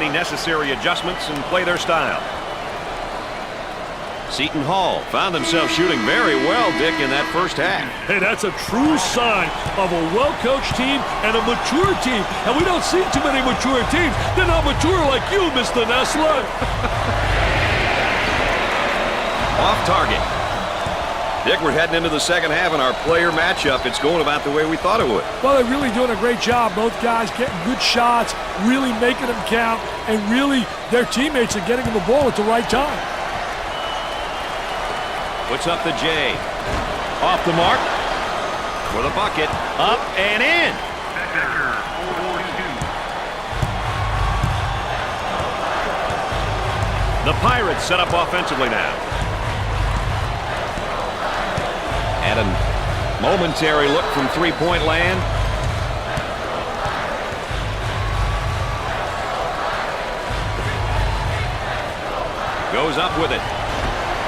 any necessary adjustments and play their style. Seton Hall found themselves shooting very well, Dick, in that first half. Hey, that's a true sign of a well-coached team and a mature team. And we don't see too many mature teams. They're not mature like you, Mr. Nessler. Off target. Dick, we're heading into the second half in our player matchup. It's going about the way we thought it would. Well, they're really doing a great job. Both guys getting good shots, really making them count, and really their teammates are getting them the ball at the right time. Puts up the J. Off the mark. For the bucket. Up and in. The Pirates set up offensively now. And a momentary look from three-point land. Goes up with it.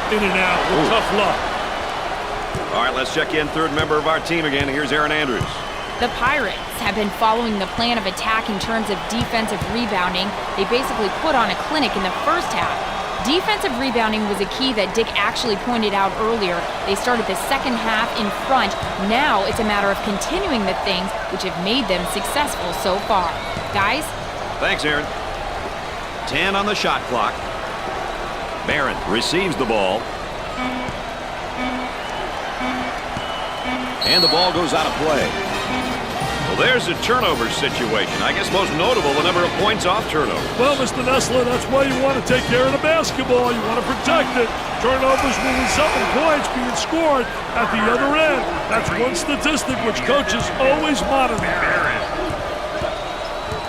In and out with tough luck. All right, let's check in third member of our team again. Here's Aaron Andrews. The Pirates have been following the plan of attack in terms of defensive rebounding. They basically put on a clinic in the first half. Defensive rebounding was a key that Dick actually pointed out earlier. They started the second half in front. Now it's a matter of continuing the things which have made them successful so far. Guys? Thanks, Aaron. 10 on the shot clock. Barron receives the ball. And the ball goes out of play. Well, there's a turnover situation. I guess most notable, the number of points off turnover. Well, Mr. Nessler, that's why you want to take care of the basketball. You want to protect it. Turnovers will result in points being scored at the other end. That's one statistic which coaches always monitor.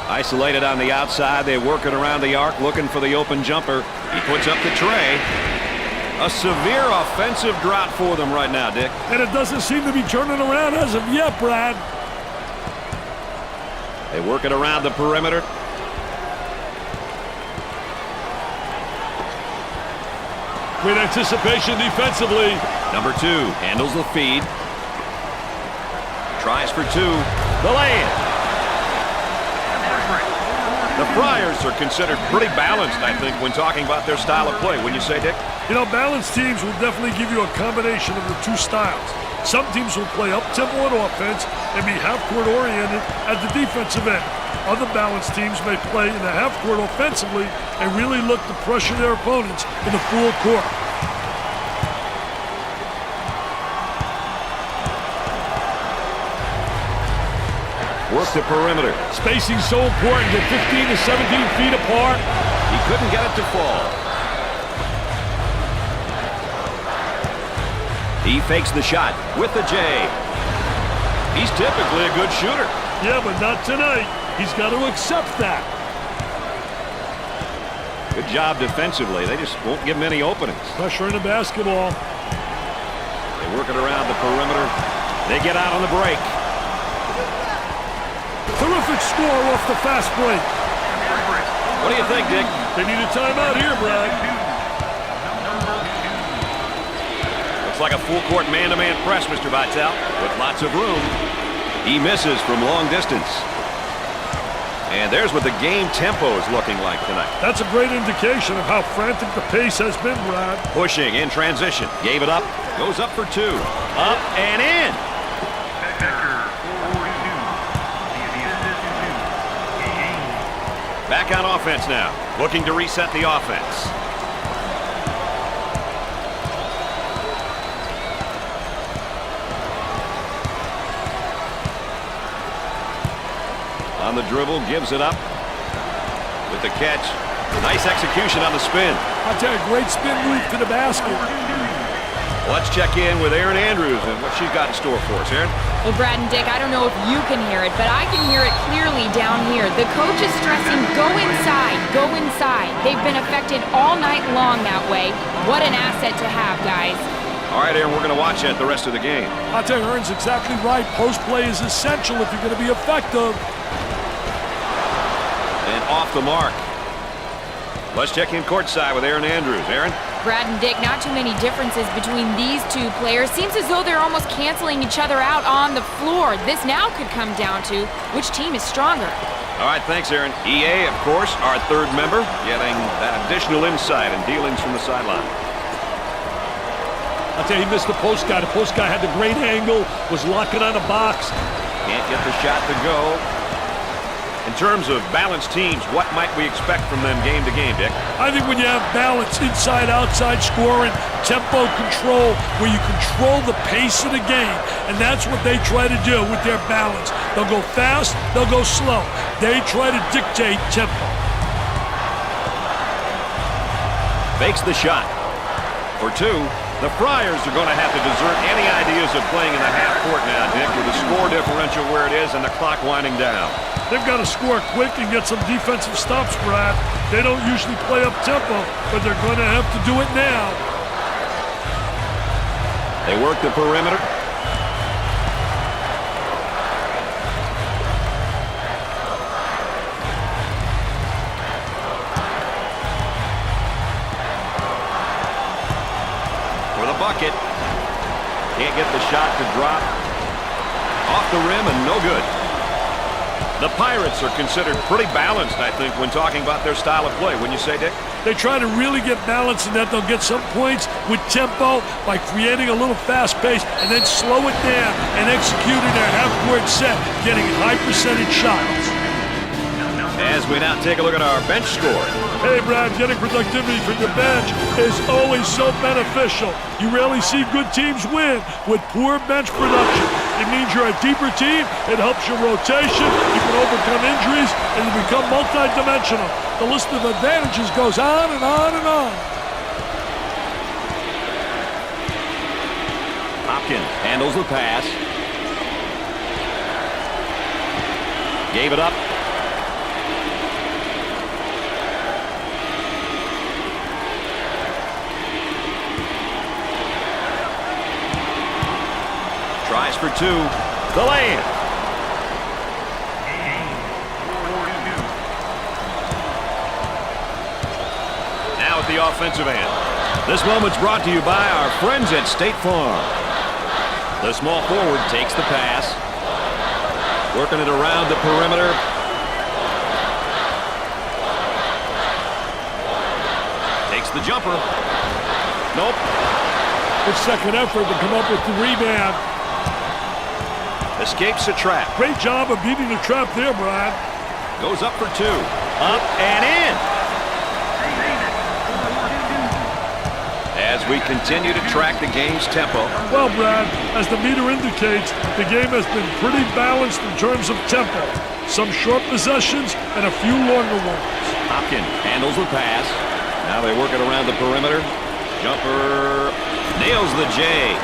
Isolated on the outside. They work it around the arc, looking for the open jumper. He puts up the tray. A severe offensive drought for them right now, Dick. And it doesn't seem to be turning around as of yet, Brad. They work it around the perimeter. Great anticipation defensively. Number 2 handles the feed. Tries for 2. The lay-in. The Friars are considered pretty balanced, I think, when talking about their style of play. Wouldn't you say, Dick? You know, balanced teams will definitely give you a combination of the two styles. Some teams will play up-tempo on offense and be half-court oriented at the defensive end. Other balanced teams may play in the half-court offensively and really look to pressure their opponents in the full court. Work the perimeter. Spacing so important, get 15 to 17 feet apart. He couldn't get it to fall. He fakes the shot with the J. He's typically a good shooter. Yeah, but not tonight. He's got to accept that. Good job defensively. They just won't give him any openings. Pressure in the basketball. They work it around the perimeter. They get out on the break. Terrific score off the fast break. What do you think, Dick? They need a timeout here, Brad. Looks like a full-court man-to-man press, Mr. Vitale, with lots of room. He misses from long distance. And there's what the game tempo is looking like tonight. That's a great indication of how frantic the pace has been, Brad. Pushing in transition. Gave it up. Goes up for 2. Up and in. Back on offense now. Looking to reset the offense. On the dribble, gives it up. With the catch. Nice execution on the spin. I'll tell you, great spin move to the basket. Let's check in with Aaron Andrews and what she's got in store for us. Aaron? Well, Brad and Dick, I don't know if you can hear it, but I can hear it clearly down here. The coach is stressing, go inside, go inside. They've been affected all night long that way. What an asset to have, guys. All right, Aaron, we're going to watch that the rest of the game. I'll tell you, Aaron's exactly right. Post play is essential if you're going to be effective. And off the mark. Let's check in courtside with Aaron Andrews. Aaron? Brad and Dick, not too many differences between these two players. Seems as though they're almost canceling each other out on the floor. This now could come down to which team is stronger. All right, thanks, Aaron. EA, of course, our third member, getting that additional insight and dealings from the sideline. I'll tell you, he missed the post guy. The post guy had the great angle, was locking on the box. Can't get the shot to go. In terms of balanced teams, what might we expect from them game to game, Dick? I think when you have balance, inside, outside scoring, tempo control, where you control the pace of the game, and that's what they try to do with their balance. They'll go fast, they'll go slow. They try to dictate tempo. Fakes the shot. For two. The Friars are going to have to desert any ideas of playing in the half court now, Dick, with the score differential where it is and the clock winding down. They've got to score quick and get some defensive stops, Brad. They don't usually play up tempo, but they're going to have to do it now. They work the perimeter. For the bucket. Can't get the shot to drop. Off the rim and no good. The Pirates are considered pretty balanced, I think, when talking about their style of play. Wouldn't you say, Dick? They try to really get balance in that they'll get some points with tempo by creating a little fast pace and then slow it down and executing their half-court set, getting high percentage shots. As we now take a look at our bench score. Hey, Brad, getting productivity from your bench is always so beneficial. You rarely see good teams win with poor bench production. It means you're a deeper team, it helps your rotation, you can overcome injuries, and you become multi-dimensional. The list of advantages goes on and on and on. Hopkins handles the pass. Gave it up. Tries for two. The lane. Now at the offensive end. This moment's brought to you by our friends at State Farm. The small forward takes the pass. Working it around the perimeter. Takes the jumper. Nope. Good second effort to come up with the rebound. Escapes the trap. Great job of beating the trap there, Brad. Goes up for two. Up and in. As we continue to track the game's tempo. Well, Brad, as the meter indicates, the game has been pretty balanced in terms of tempo. Some short possessions and a few longer ones. Hopkins handles the pass. Now they work it around the perimeter. Jumper nails the J.